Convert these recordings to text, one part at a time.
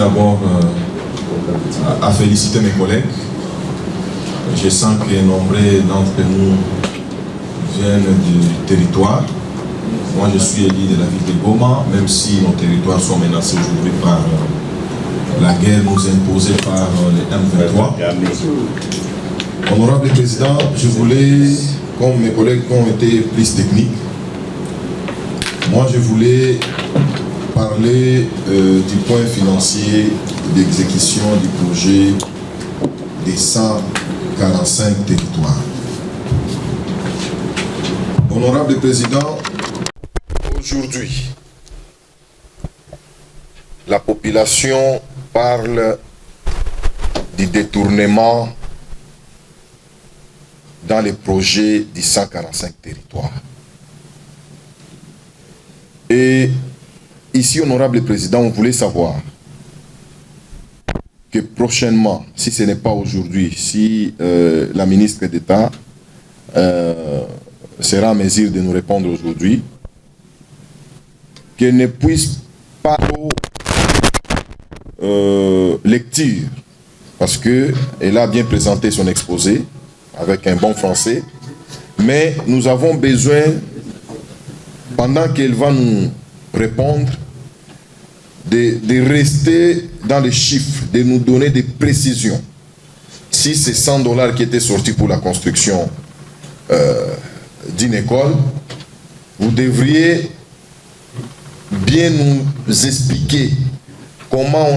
d'abord à féliciter mes collègues. Je sens que nombreux d'entre nous viennent du territoire. Moi, je suis élu de la ville de Goma, même si nos territoires sont menacés aujourd'hui par la guerre nous imposée par les M23. Honorable Président, je voulais, comme mes collègues ont été plus techniques, moi je voulais parler du point financier d'exécution du projet des 145 territoires. Honorable Président, aujourd'hui, la population parle du détournement dans les projets des 145 territoires. Et ici, Honorable Président, on voulait savoir que prochainement, si ce n'est pas aujourd'hui, si la ministre d'État sera en mesure de nous répondre aujourd'hui, qu'elle ne puisse pas lecture, parce qu'elle a bien présenté son exposé avec un bon français, mais nous avons besoin, pendant qu'elle va nous répondre, de rester dans les chiffres, de nous donner des précisions. Si c'est 100 $ qui étaient sortis pour la construction d'une école, vous devriez bien nous expliquer comment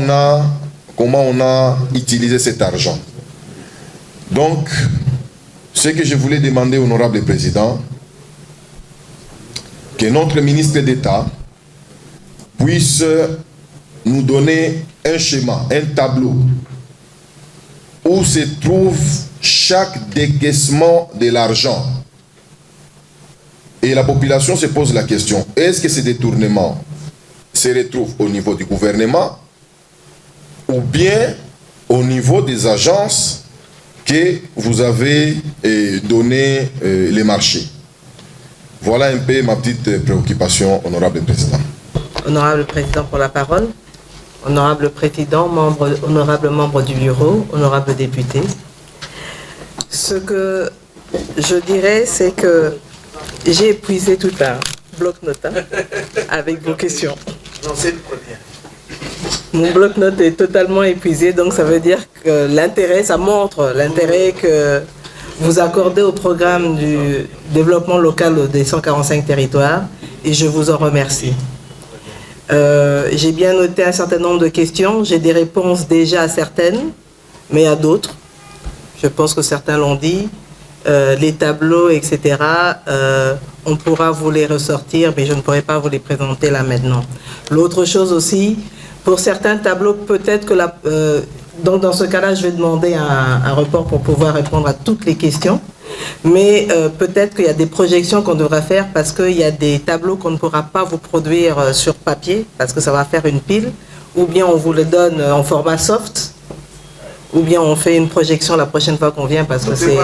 on a utilisé cet argent. Donc, ce que je voulais demander, Honorable Président, que notre ministre d'État puisse nous donner un schéma, un tableau, où se trouve chaque décaissement de l'argent. Et la population se pose la question, est-ce que ces détournements se retrouvent au niveau du gouvernement ou bien au niveau des agences que vous avez donné les marchés? Voilà un peu ma petite préoccupation, Honorable Président. Honorable Président pour la parole. Honorable Président, honorable membre du bureau, honorable député. Ce que je dirais, c'est que j'ai épuisé tout un bloc-notes avec vos questions. Mon bloc-notes est totalement épuisé, donc ça veut dire que l'intérêt, ça montre l'intérêt que vous accordez au programme du développement local des 145 territoires, et je vous en remercie. J'ai bien noté un certain nombre de questions, j'ai des réponses déjà à certaines, mais à d'autres. Je pense que certains l'ont dit, les tableaux, etc., on pourra vous les ressortir, mais je ne pourrai pas vous les présenter là maintenant. L'autre chose aussi, pour certains tableaux, peut-être que donc dans ce cas-là, je vais demander un report pour pouvoir répondre à toutes les questions. Mais peut-être qu'il y a des projections qu'on devra faire parce qu'il y a des tableaux qu'on ne pourra pas vous produire sur papier parce que ça va faire une pile. Ou bien on vous le donne en format soft. Ou bien on fait une projection la prochaine fois qu'on vient parce que c'est...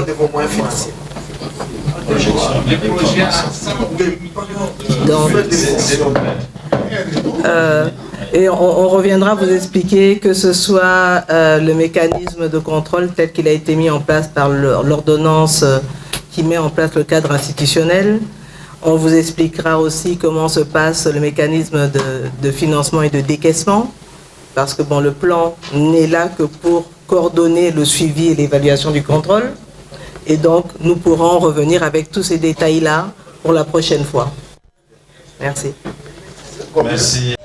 Et on reviendra vous expliquer que ce soit le mécanisme de contrôle tel qu'il a été mis en place par l'ordonnance qui met en place le cadre institutionnel. On vous expliquera aussi comment se passe le mécanisme de financement et de décaissement, parce que bon, le plan n'est là que pour coordonner le suivi et l'évaluation du contrôle. Et donc, nous pourrons revenir avec tous ces détails-là pour la prochaine fois. Merci. Merci.